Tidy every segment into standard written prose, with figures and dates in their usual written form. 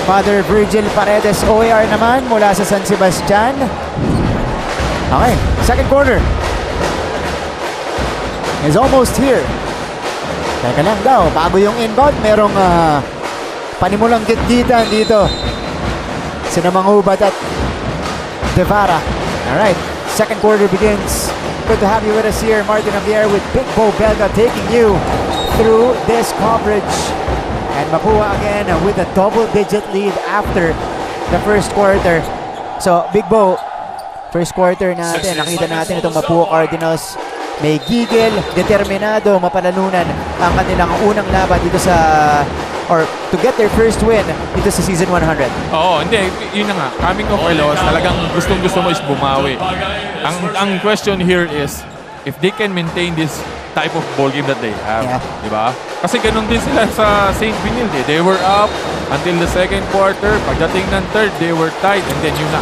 Father Virgil Paredes OAR naman mula sa San Sebastian. Okay, second quarter is almost here. Teka lang daw, bago yung inbound, merong panimulang gitgitan dito. Sina Manghubat at Devara. Alright, second quarter begins. Good to have you with us here, Martin Javier with Big Bo Belga taking you through this coverage. And Mapua again with a double-digit lead after the first quarter. So, Big Bo, first quarter natin, nakita natin itong Mapua Cardinals. May gigil, determinado, mapalalunan ang kanilang unang laban dito sa, or to get their first win dito sa Season 100. Oo, hindi. Yun na nga. Coming off a loss, talagang gustong-gusto mo is bumawi. Ang question here is, if they can maintain this type of ball game that they have, di ba? Kasi ganun din sila sa St. Benilde. They were up until the second quarter. Pagdating ng third, they were tied. And then yun na.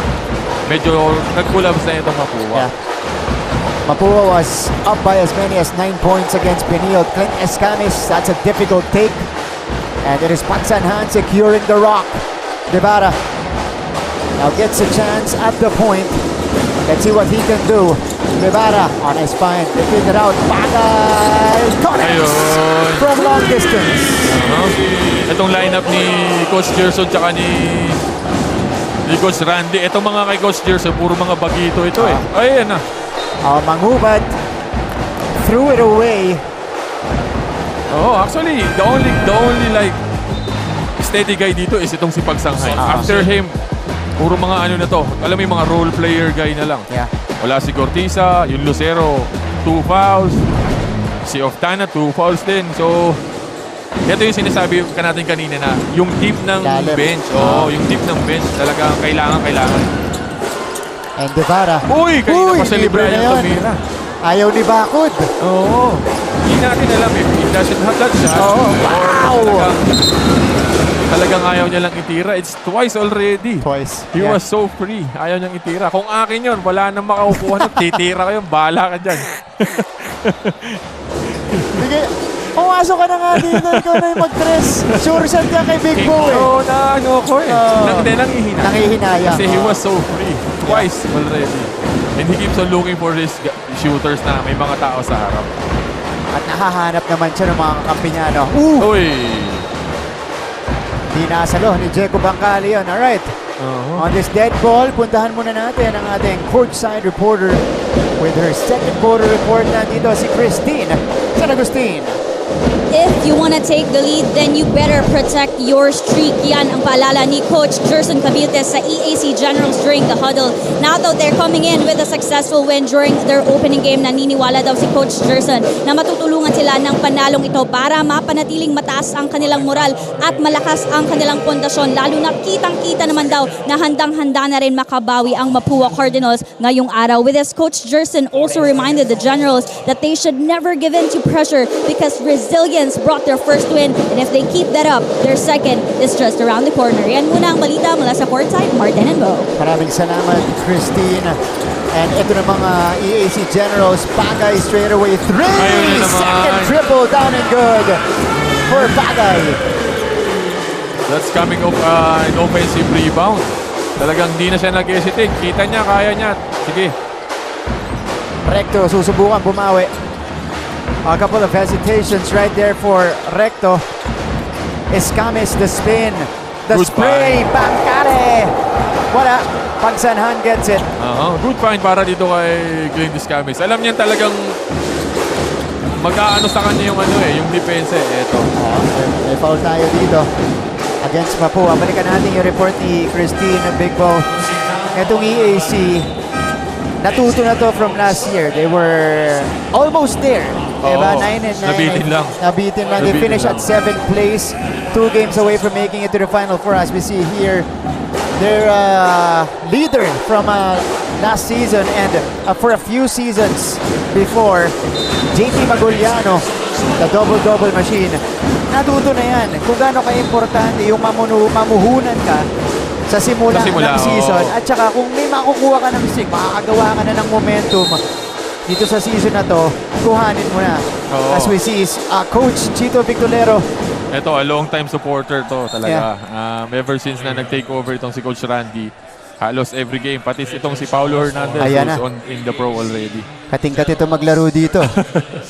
Medyo nag-collapse na itong Mapua. Yeah. Mapua was up by as many as 9 points against Benilde. Clint Escamis, that's a difficult take. And it is Patsan Han securing the rock. Devara now gets a chance at the point. Let's see what he can do. Devara on his spine. They figure out. Bagay connects from long distance. Itong lineup ni Coach Gerson tsaka ni Coach Randy. Itong mga kay Coach Gerson, puro mga bagito ito eh. Ayan na. Manghubat threw it away. Oh, actually, the only like steady guy dito is itong si Pagsanghay. After him, puro mga ano na to. Alam mo yung mga role player guy na lang. Yeah. Wala si Cortiza, yung Lucero, 2 fouls. Si Oftana, 2 fouls din. So, ito yung sinasabi ka natin kanina na yung deep ng bench. Yung deep ng bench talagang kailangan. And Devara. Uy, kanina pa sa libre yung tumira. Ayaw ni Bakod. Oo. Hindi natin alam if he doesn't have that shot. Wow! Talagang ayaw niya lang itira. It's twice already. Twice. He was so free. Ayaw niyang itira. Kung akin yun, wala nang makaupuhan. Titira ko yun. Bahala ka dyan. Sige. Pumasok ka na nga dito. Ikaw na yung mag-dress. Sure shot ka kay Big Bo eh. Oo, ano ko eh. Nangihinayang. Kasi he was so free. Twice already. And he keeps on looking for his shooters na may mga tao sa harap. At nahahanap naman siya ng mga kakampi niya. No? Uy! Di nasalo ni Jeco Bangkali yun. Alright. On this dead ball, puntahan muna natin ang ating courtside reporter with her second quarter report. Nandito si Christine San Agustin. If you want to take the lead, then you better protect your streak. Yan ang paalala ni Coach Gerson Cabiltes sa EAC Generals during the huddle. Now though, they're coming in with a successful win during their opening game. Naniniwala daw si Coach Gerson na matutulungan sila ng panalong ito para mapanatiling mataas ang kanilang moral at malakas ang kanilang pundasyon. Lalo na kitang-kita naman daw na handang-handa na rin makabawi ang Mapua Cardinals ngayong araw. With this, Coach Gerson also reminded the Generals that they should never give in to pressure because resilience brought their first win, and if they keep that up, their second is just around the corner. Yan muna ang balita mula sa courtside, Martin and Bo. Maraming salamat, Christine. And ito na mga EAC Generals, Bagay straight away 3! Second triple down and good for Bagay. That's coming off an offensive rebound. Talagang di na siya nag-hesitate. Kita niya, kaya niya. Sige. Recto, susubukan bumawi. A couple of hesitations right there for Recto. Escamis, the spin. The Good spray. Bangkare. Wala. Pagsanhan gets it. Good find para dito kay Clint Escamis. Alam niya talagang mag-aano sa kanya yung yung depensa eh. Ito. May foul tayo dito against Mapua. Balikan natin yung report ni Christine Big Bo. Itong EAC, natuto na to from last year. They were almost there. Diba? 9 and 9. Nabitin lang. Nabitin lang. They finished at 7th place. 2 games away from making it to the final four. As we see here, their leader from last season and for a few seasons before, JT Maguliano, the double-double machine. Natuto na yan kung gaano ka-importante yung mamuhunan ka sa simula ng season. At saka kung may makukuha ka ng stick, makakagawa ka na ng momentum dito sa season na to, kuhanin mo na. As we see, Coach Chito Victolero Ito, a long time supporter to talaga. Ever since na nag-take over itong si Coach Randy, halos every game. Pati itong si Paulo Hernandez Ayan who's na. in the pro already. Kating-kat ito maglaro dito.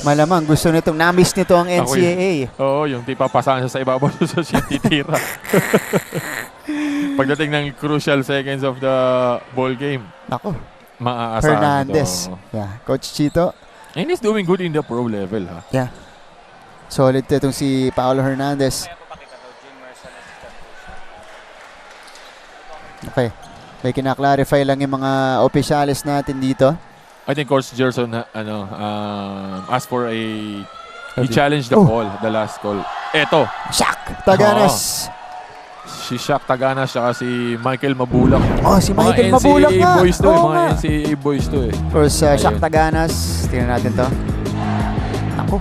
Malamang gusto nitong na-miss nito ang Ako NCAA. Oo, yung tipapasahan siya sa ibabaw sa siya titira. Pagdating ng crucial seconds of the ball game, Ako, maaasahan Hernandez. ito. Yeah, Coach Chito. And he's doing good in the pro level, ha? Yeah. Solid itong si Paulo Hernandez. Okay. May kinaklarify lang yung mga opisyalis natin dito. I think Coach Gerson asked for he challenged the call, the last call. Eto, Shaq Taganas. si Shaq Tagana siya si Michael Mabulak. Oh, si Michael Mga Mabulak NCAA nga. boys to, Oo mga nga. NCAA boys to eh. First, Shaq Ayun. Taganas. Tingnan natin to. Ako.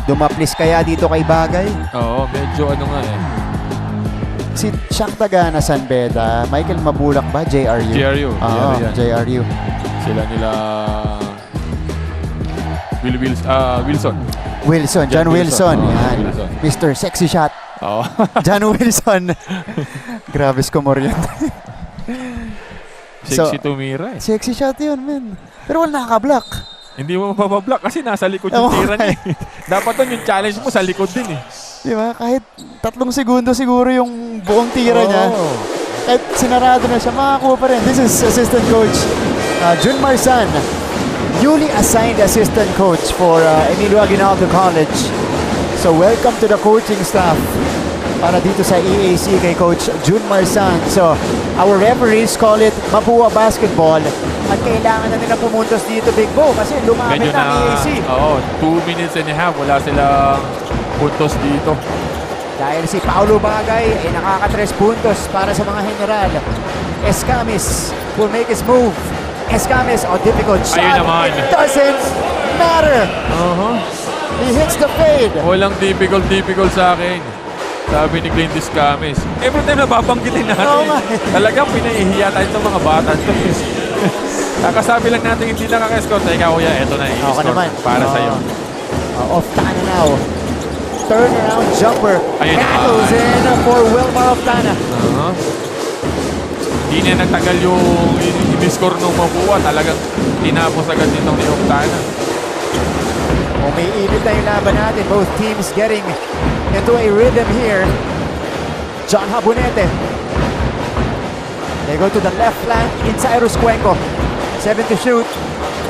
Dumaplis kaya dito kay Bagay. Oo, medyo ano nga eh. Si Shaq Taganas, San Beda. Michael Mabulak ba? JRU? JRU. Oo, yan. JRU. Sila nila Wilson. Wilson, John Wilson. Oo, Yan. Wilson. Mr. Sexy Shot. Oo. John Wilson. Grabe skumor yun. Sexy tumira eh. Sexy shot yun, man. Pero wala nakaka-block. Hindi mo mapapablock kasi nasa likod yung Oo. tira niya eh. Dapat doon yung challenge mo sa likod din eh. Di ba? Kahit 3 segundo siguro yung buong tira niya. Oo. Kahit sinarado na siya, makakuha pa rin. This is assistant coach Jun Marsan, newly assigned assistant coach for Emilio Aguinaldo College. So welcome to the coaching staff para dito sa EAC kay Coach Jun Marsan. So our referees call it Mapua Basketball at kailangan na nila pumuntos dito, Big Bo, kasi lumapit Medyo na ang EAC. 2 minutes and a half, wala silang puntos dito. Dahil si Paulo Bagay ay nakaka-3 puntos para sa mga general. Escamis will make his move. Escamis, difficult shot. Ayun naman. It doesn't matter. He hits the fade. Walang difficult sa akin. Sabi ni Clint Escamis. Every time nababanggitin natin. Oo nga. Talagang pinahihiya tayo sa mga bata. Kakasabi lang natin hindi nakaka-score. Teka kuya, eto na Ako i-score naman. para sa'yo. Off Tana now. Turnaround jumper. Ayun na. Handles in for Wilmar Oftana. Hindi na nagtagal yung i-score ng Mapua. Talagang tinapos agad nitong ni Oftana. Umiinit na yung laban natin. Both teams getting into a rhythm here. John Habonete. They go to the left flank in Cyrus Cuenco. 7 to shoot.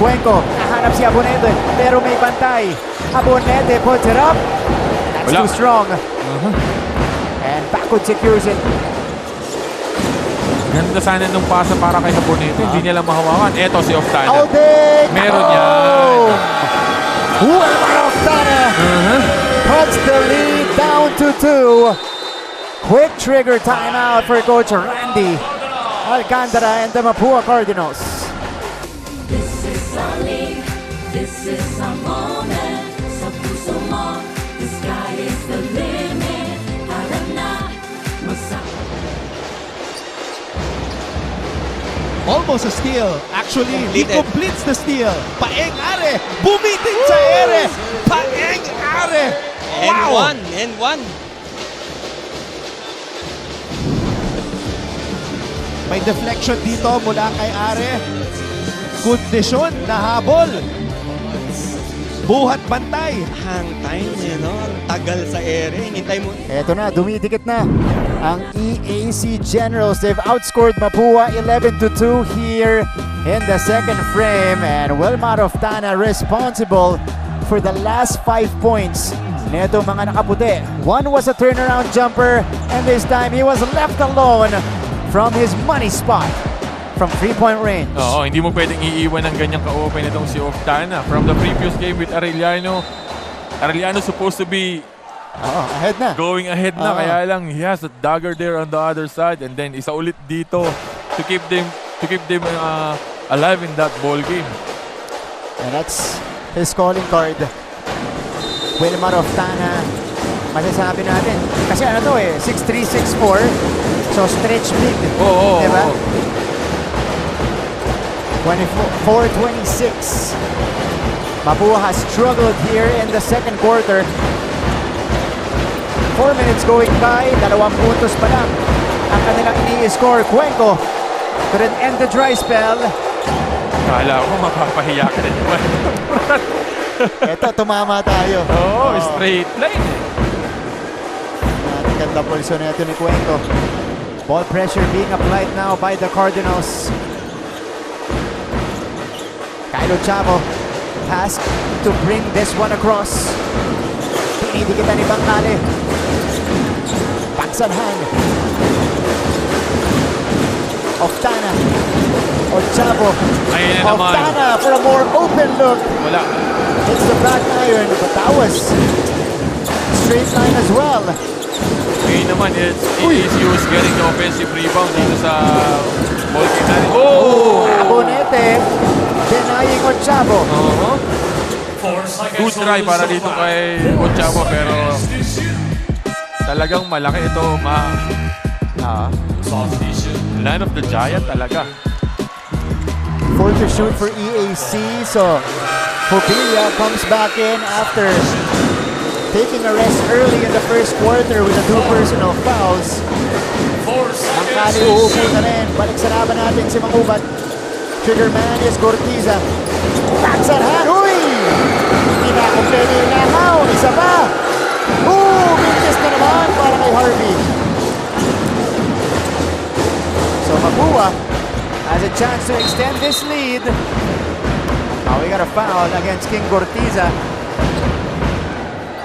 Cuenco, nahanap si Habonete, pero may pantay. Habonete puts it up. That's Wala. too strong. And backward secures it. Ganda sana nung pasa para kay Habonete. Hindi niya lang mahawakan. Eto si Oftana. Alde! Meron yan. Wilmar Oftana cuts the lead down to 2. Quick trigger timeout for Coach Randy Alcantara and the Mapua Cardinals. This is our league, this is our moment. Sa puso mo, the sky is the limit. Harap na, Almost a steal. Actually, he completes the steal. Paeng Are, bumiting sa ere. Paeng Are. Wow! And one. May deflection dito mula kay Are. Kondisyon na habol. Buhat bantay. Hang time, ang tagal sa ere. Hinintay mo. Eto na, dumidikit na ang EAC Generals. They've outscored Mapua 11-2 here in the second frame. And Wilmar Oftana responsible for the last 5 points neto mga nakaputi. One was a turnaround jumper, and this time he was left alone from his money spot from 3-point range. Oo, hindi mo pwedeng iiwan ng ganyang ka-open itong si Oftana. From the previous game with Arellano, Arellano supposed to be Ahead na. going ahead na. Oo. Kaya lang, he has a dagger there on the other side. And then, isa ulit dito to keep them alive in that ball game. And that's his calling card. Wilmar Oftana, masasabi natin. Kasi 6'3", 6'4". So stretch big. Oo. Diba? 24-26. Mapua has struggled here in the second quarter. 4 minutes going by, 2 puntos pa lang ang kanilang ini-score. Cuenco couldn't end the dry spell. Kala ko mapapahiya ka rin naman. Eto, tumama tayo. Oo, straight line eh. Ganda pulso na ito ni Cuenco. Ball pressure being applied now by the Cardinals. Kylo Chavo tasked to bring this one across. Pinidikitan ni Bangkale. Pagsanhan. Oftana. Ochavo. Ayun na naman. Oftana for a more open look. Wala. It's the back iron, but that was straight line as well. Ngayon naman, EAC was getting the offensive rebound dito sa ball game natin. Oh! Abonete denying Ochavo. Good try para dito kay Ochavo, pero talagang malaki ito. Land of the Giant talaga. 4 to shoot for EAC. So Popilia comes back in after taking a rest early in the first quarter with the 2 personal fouls. Bangkale uupo na rin. Balik sa laban natin si Mangubat. Triggerman is Gortiza. Baksanhan. Huy! Hindi na kompleto yung langaw. Isa pa. Mintis na naman para kay Harvey. So Mapua has a chance to extend this lead. Now we got a foul against King Gortiza.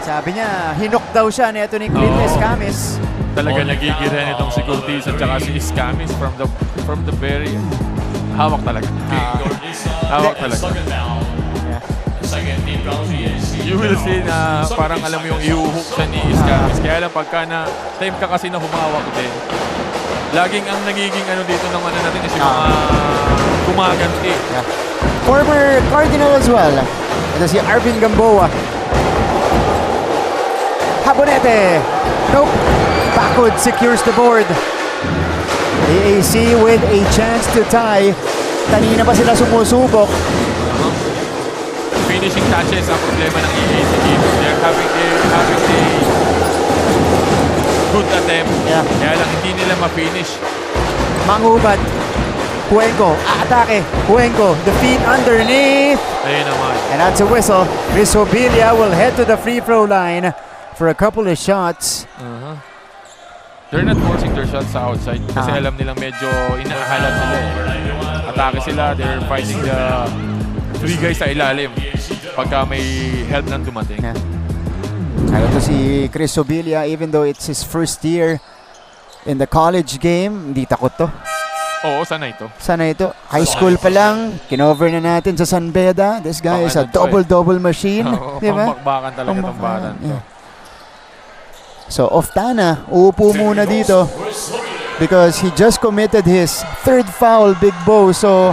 Sabi niya, hinok daw siya nito ni Clint Escamis. Talaga nagigiran itong si Cortez at saka si Escamis from the very hawak talaga. Hawak talaga. You will see na parang alam mo yung iuhook siya ni Escamis. Kaya lang pagka na time ka kasi na humawak din. Laging ang nagiging ano dito ng ano natin is yung mga gumaganti. Former Cardinal as well. Ito si Arvin Gamboa. Habonete. Nope. Backward secures the board. AAC with a chance to tie. Kanina pa sila sumusubok. Finishing touches ang problema ng EAC dito. They're having a good attempt. Yeah. Kaya lang hindi nila ma-finish. Mangubat. Cuenco. Atake. Cuenco. The feet underneath. Ayun naman. And that's a whistle. Chris Obilia will head to the free throw line for a couple of shots. They're not forcing their shots sa outside kasi alam nilang medyo inaahalan sila eh. Atake sila, they're fighting the 3 guys sa ilalim pagka may help nang dumating. Yeah. Ano to si Chris Obilia, even though it's his first year in the college game, hindi takot to. Oo, sana ito. Sana ito. High school pa lang, kinover na natin sa San Beda. This guy is a double-double machine. Oo, diba? pambakbakan talaga itong batan to. Yeah. So, Oftana, uupo muna dito because he just committed his 3rd foul, Big Bo. So,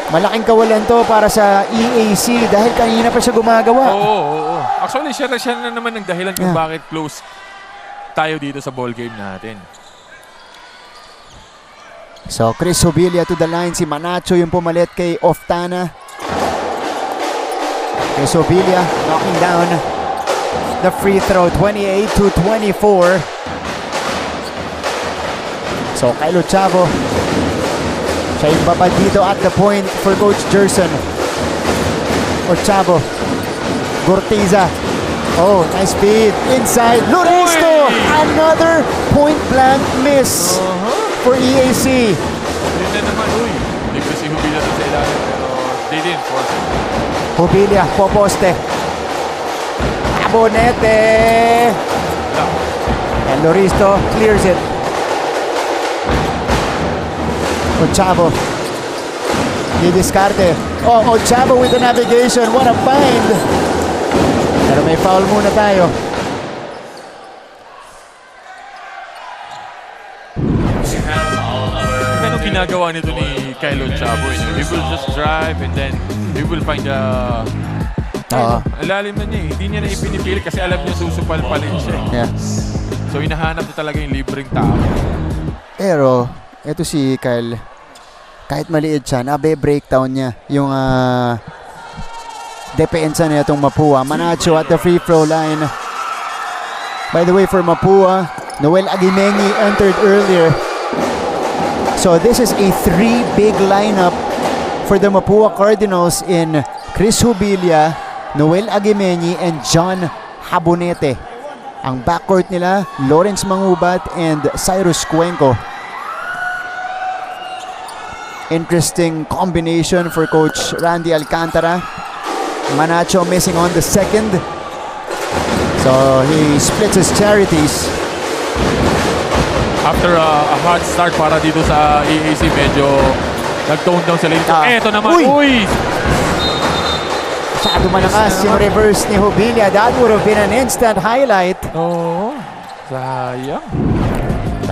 malaking kawalan to para sa EAC dahil kanina pa siya gumagawa. Oo. Actually, siya na naman ang dahilan kung bakit close tayo dito sa ball game natin. So, Chris Obilia to the line. Si Manacho yung pumalit kay Oftana. Chris Obilia knocking down the free throw, 28-24. So, Kylo Chavo. Siya yung babad dito at the point for Coach Gerson. Ochavo. Gortiza. Oh, nice feed. Inside. Lorenzo! Another point-blank miss for EAC. Hindi na naman, hindi kasi Hubila doon sa ilalim pero they didn't force it. Hubilia, poposte. Abonete. And Loristo clears it. Ochavo. Didiscarte. Oh, Ochavo with the navigation. What a find. Pero may foul muna tayo. Anong ginagawa nito ni Kylo Chavo? He will just drive and then he will find a... Alalim na niya eh. Hindi niya na ipinipilit kasi alam niya susupal-palin siya. Yeah. So hinahanap niya talaga yung libreng tao. Pero, eto si Kyle, kahit maliit siya, nabe-breakdown niya yung depensa niya itong Mapua. Manacho at the free throw line. By the way, for Mapua, Noel Aguimeñi entered earlier. So this is a 3 big lineup for the Mapua Cardinals in Chris Jubilia, Noel Aguimeñi, and John Habonete. Ang backcourt nila, Lawrence Mangubat and Cyrus Cuenco. Interesting combination for Coach Randy Alcantara. Manacho missing on the second. So he splits his charities. After a hot start para dito sa EAC, medyo nag-tone down sila dito. Eto naman, Uy! Masyado malakas yung reverse ni Jubilia. That would have been an instant highlight. Oo. Sayang.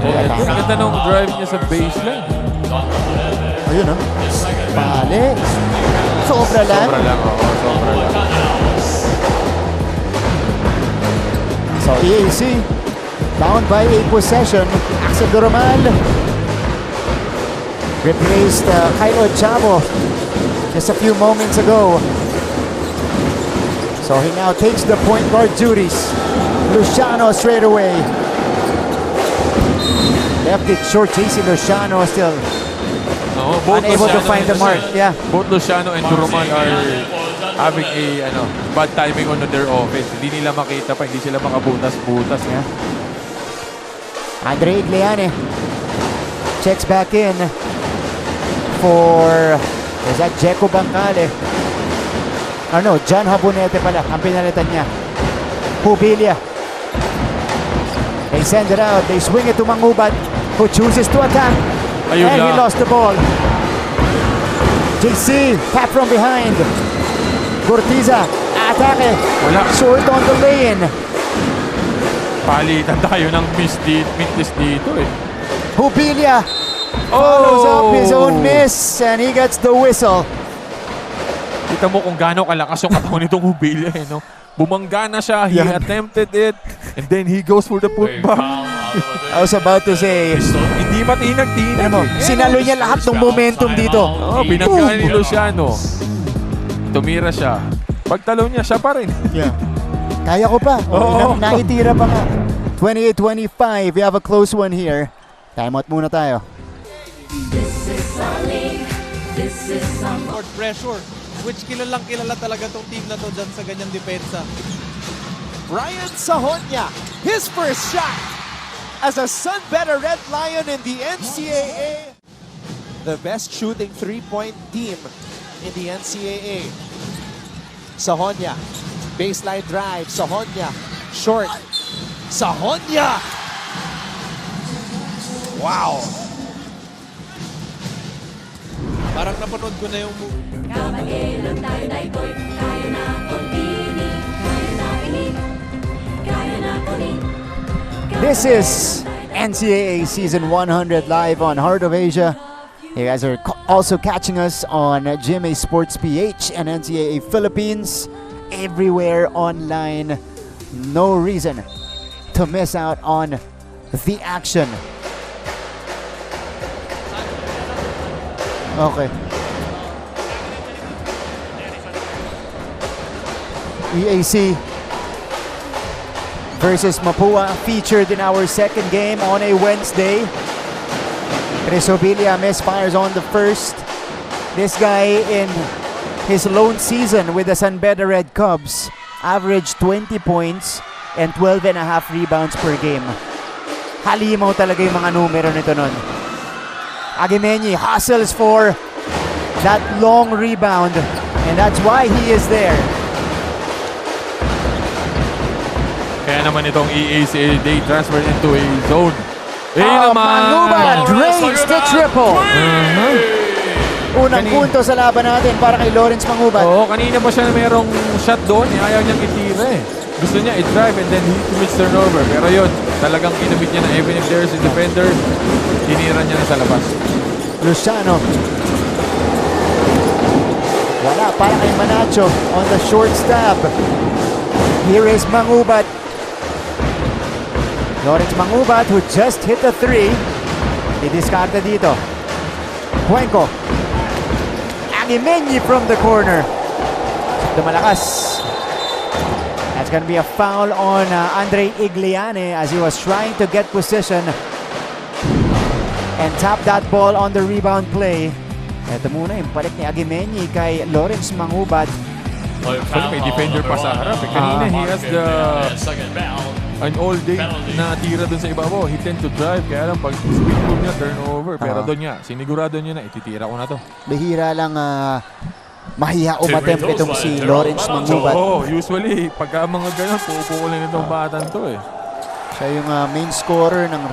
Ang ganda ng drive niya sa baseline. Ayun, oh. Pali. Sobra lang. Sobra lang, oo. Sobra lang. So EAC, down by a possession. Axel Doromal replaced Kyle Chavo just a few moments ago. So he now takes the point guard duties. Luciano straight away. Left it short. JC Luciano still Both unable to Luciano find the and- mark. Yeah. Both Luciano and Duroman are having a bad timing on their offense. Hindi nila makita pa, hindi sila makabutas-butas. Yeah. Andre Igliane checks back in for, is that Jeco Bangkale? No, John Habonete pala ang pinalitan niya. Jubilia. They send it out. They swing it to Mangubat, who chooses to attack. Ayun And he lang. lost the ball. JC, tap from behind. Gurtiza, atake. Wala. Short on the lane. Palitan tayo ng miss dito eh. Jubilia follows up his own miss and he gets the whistle. Kita mo kung gaano kalakas yung katawan nitong Jubilia eh, no? Bumangga na siya, he Yeah. attempted it, and then he goes for the putback. I was about to say, Hindi matinag-tinag. ano mo, sinalo niya lahat ng momentum dito. Oo, binangga ni Luciano. Tumira siya. Pagtalo niya, siya pa rin. Yeah. Kaya ko pa. Oo. Naitira pa nga. 28-25. We have a close one here. Time out muna tayo. Court pressure, which kilala talaga tong team na to dyan sa ganyang depensa. Ryan Sahonya, his first shot as a Sunbetter Red Lion in the NCAA. The best shooting three-point team in the NCAA. Sahonya, baseline drive, Sahonya, short, Sahonya! Wow! Parang napanood ko na yung movie. Kabagero tayo daytoy, kaya na konbini, kaya na ini, kaya na kunin. This is NCAA Season 100 live on Heart of Asia. You guys are also catching us on GMA Sports PH and NCAA Philippines. Everywhere online. No reason to miss out on the action. Okay. EAC versus Mapua featured in our second game on a Wednesday. Chris Jubilia misfires on the first. This guy in his lone season with the San Beda Red Cubs averaged 20 points and 12 and a half rebounds per game. Halimaw talaga yung mga numero nito nun. Aguimeñi hustles for that long rebound and that's why he is there. Kaya naman itong EAC, they transferred into a zone. Mangubat drains the triple. Unang punto sa laban natin para kay Lawrence Mangubat. Oo, kanina pa siya merong shot doon, ayaw niyang itira eh. Gusto niya i-drive and then he commits turnover. Pero yun, talagang kinabit niya na even if there's a defender, tinira niya na sa labas. Luciano. Wala para kay Manacho on the short stab. Here is Mangubat. Lawrence Mangubat who just hit the three. Didiskarta dito. Cuenco. Aguimeñi from the corner. Dumalakas. At That's going to be a foul on Andre Igliane as he was trying to get position and tap that ball on the rebound play. Ito muna yung balik ni Aguimeñi kay Lawrence Mangubat. Actually, may defender pa sa harap. Kanina, he has an all day na tira dun sa ibabaw. He tend to drive, kaya lang pag speed move niya, turnover. Pero doon niya, sinigurado niya na, ititira ko na to. Bihira lang mahiya umatempt itong si Lawrence Mangubat. Oo, usually, pagka mga ganun, pupukulin itong batan to eh. Siya yung main scorer ng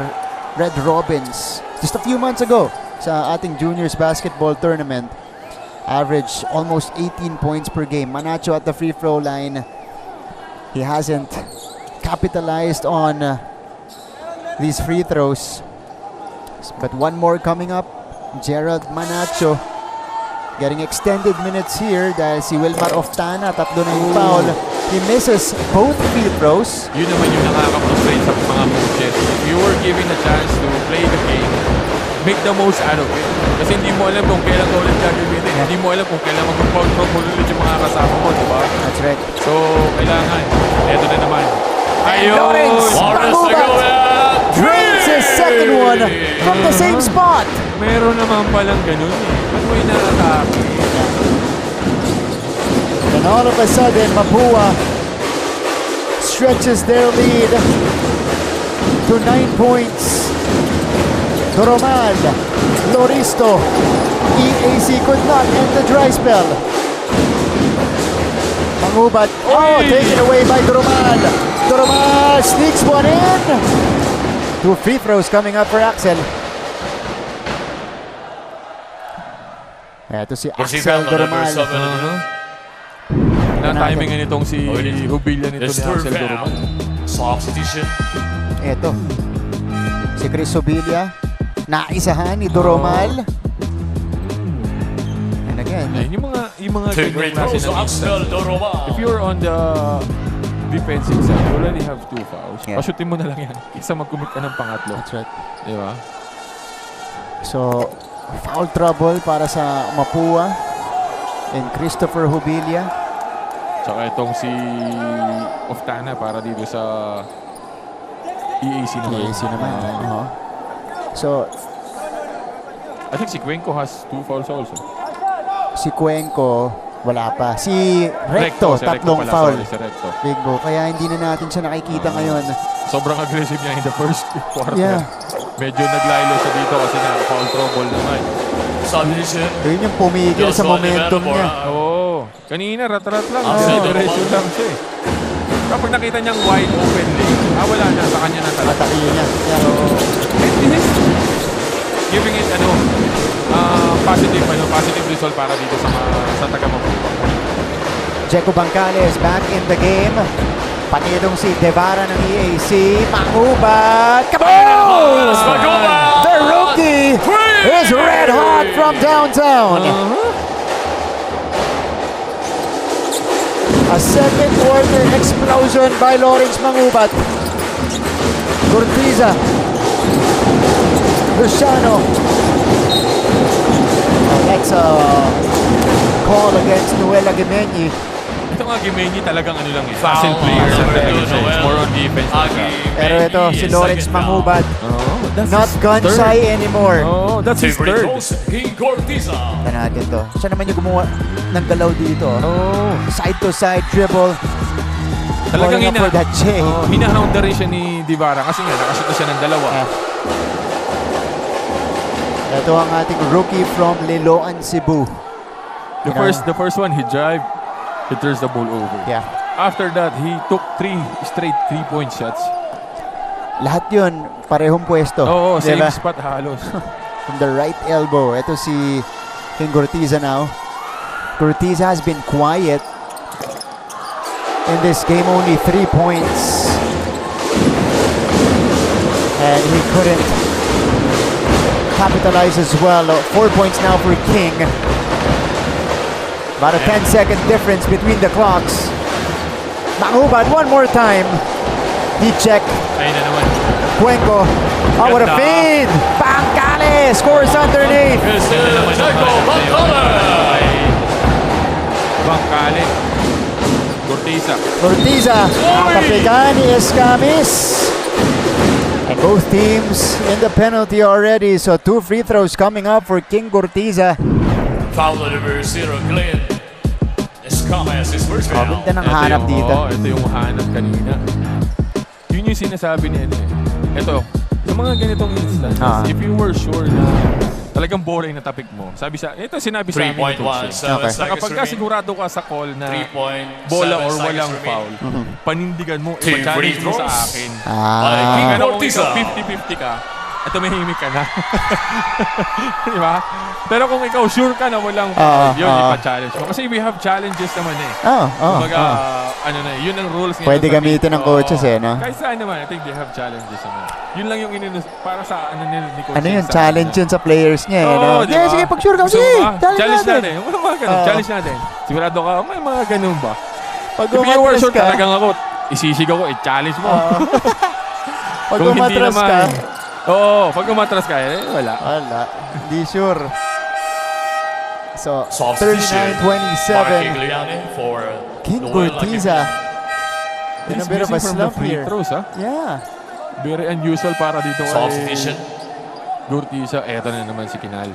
Red Robins just a few months ago sa ating juniors basketball tournament. Average almost 18 points per game. Manacho at the free throw line. He hasn't capitalized on these free throws. But one more coming up. Gerald Manacho getting extended minutes here dahil si Wilmar Oftana, tatlo na yung foul. He misses both free throws. Yun naman yung nakaka-frustrate sa mga coaches. If you were given a chance to play the game, make the most out of it. Kasi hindi mo alam kung kailan ka ulit gagamitin. Hindi mo alam kung kailan mag-foul ulit yung mga kasama mo, di ba? That's right. So, kailangan. Eto na naman. Lawrence Mangubat drains his second one from the same spot. Meron naman palang ganun eh. Ba't mo ina-atake? And all of a sudden, Mapua stretches their lead to 9 points. Doromal, Loristo, EAC could not end the dry spell. Mangubat, taken away by Doromal. Doromal sneaks one in. 2 free throws coming up for Axel. Ito si Axel Doromal. Na-timingan itong si Hubilla nito ni Axel Doromal. Ito. Si Chris Hubilla. Naisahan ni Doromal. And again. Ayun, yung mga ganyan klase ng instance. If you're on the defensive side, you already have 2 fouls. Yeah. Pasutin mo na lang yan. Isa mag-commit ka ng pangatlo. That's right. Di ba? So, foul trouble para sa Mapua and Christopher Hubilla. Tsaka itong si Oftana para dito sa EAC naman. EAC naman. So, I think si Cuenco has 2 fouls also. si Cuenco, wala pa. Si Recto, si Recto tatlong pala, foul. sorry, si Recto. Bingo. Kaya hindi na natin siya nakikita ngayon. Sobrang aggressive niya in the first quarter. Yeah. Medyo naglaylo siya dito kasi na foul trouble naman. Yun yung pumigil sa momentum niya. Oo. Kanina, rat-rat lang. Diretso lang siya eh. Kapag nakita niyang wide open lane, wala na, sa kanya na talaga. Matakiyo niya. Yeah. This is giving it positive result para dito sa taga-Maputo. Jeco Bancales back in the game. Panilong si Devara ng EAC. Mangubat. Kaboom! The rookie is red hot from downtown. A second quarter explosion by Lawrence Mangubat. Cortiza. Luciano. That's a call against Noel Aguimeñi. Ito nga Gimenyi talagang ano lang eh. Facile player lang talaga siya. More on defense. Pero ito si Lawrence Mangubat. That's Not his gun third. shy anymore. Oh, that's his third. Ito natin to. Siya naman yung gumawa ng galaw dito. Oh. Side to side dribble. Talagang Calling up for that J. hinahound rin siya ni Divara kasi nga nakasita siya ng dalawa. Ito ang ating rookie from Liloan, Cebu. The first one he drive, he turns the ball over. Yeah. After that, he took 3 straight 3-point shots. Lahat yun, parehong pwesto. Oo, same Diba? spot halos. From the right elbow. Ito si King Cortiza now. Cortiza has been quiet in this game, only 3 points. And he couldn't capitalize as well. 4 points now for King. About a 10-second difference between the clocks. Mangubat one more time. He checked. Ayun na naman. Cuenco. Oh, what a feed! Bancales scores underneath. Bangkale. Cortiza. Cortiza, nakapiga ni Escamis. And both teams in the penalty already. So 2 free throws coming up for King Cortiza. Foul number 0, Glenn Escamas, his first foul. Ganda ng hanap dito. Ito yung hanap kanina. Yun yung sinasabi ni ano eh. Ito, sa mga ganitong instances, if you were sure na talagang boring na topic mo, ito sinabi sa amin ni Coach. 3.17 Okay. Na kapag ka sigurado ka sa call na bola or walang foul, panindigan mo, Team i-challenge mo sa free throws. akin. Ah, Pero kung Cortiza. ikaw 50-50 ka, ito mahimik ka na. Di ba? Pero kung ikaw sure ka na walang foul, yun, ipa-challenge mo. Kasi we have challenges naman eh. Kumbaga, ano na, yun ang rules ngayon Pwede sa gamitin ng coaches eh, no? Kahit saan naman, I think they have challenges naman. Yun lang yung para sa ano nila ni Coach. Ano yun? sa- Challenge yun sa players niya eh, no? Oo, di ba? Sige, pag-sure ka. Gusto Sige, mo ba? challenge natin. Wala mga ganun. Oo. Challenge natin. Sigurado ka, may mga ganun ba? Pag If you were umatras sure ka, talagang ako, isisigaw ko, i-challenge mo. pag Kung hindi umatras naman, ka, oo, pag umatras ka, wala. wala. Hindi sure. So, Substitution. 39-27. Marking Liane for King Noel Cortiza. In a He's bit of a missing from the slump free here. throws, ha? Yeah. Very unusual para dito kay Substitution. Cortiza. Eto na naman si Kinal.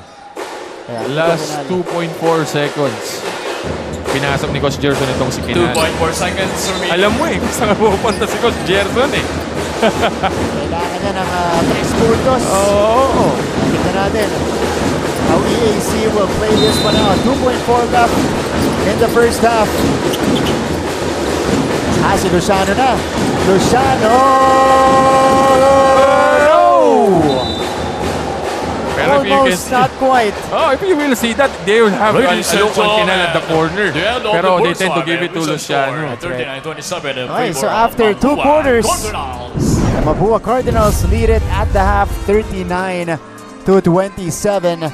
Yeah. Last 2.4 seconds. Pinasok ni Coach Gerson itong si Kinal. 2.4 seconds remaining. Alam mo eh, kung saan pupunta si Coach Gerson eh. Kailangan niya ng 3 puntos. Oo. Tignan natin how EAC will play this one out. 2.4 left in the first half. Si Luciano na. Luciano! Pero if you can Almost, not quite. if you will see that, they will have Ladies and Alon Kinal at the corner. the end of Pero the they first tend to one, give it to and we Luciano. score 39-27 in Okay, favor so of after 2 Mapua quarters, Cardinals. the Mapua Cardinals lead it at the half, 39-27.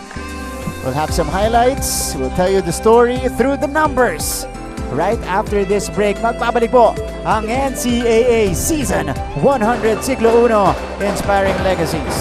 We'll have some highlights. We'll tell you the story through the numbers. Right after this break, magbabalik po ang NCAA Season 100 Siglo 1 Inspiring Legacies.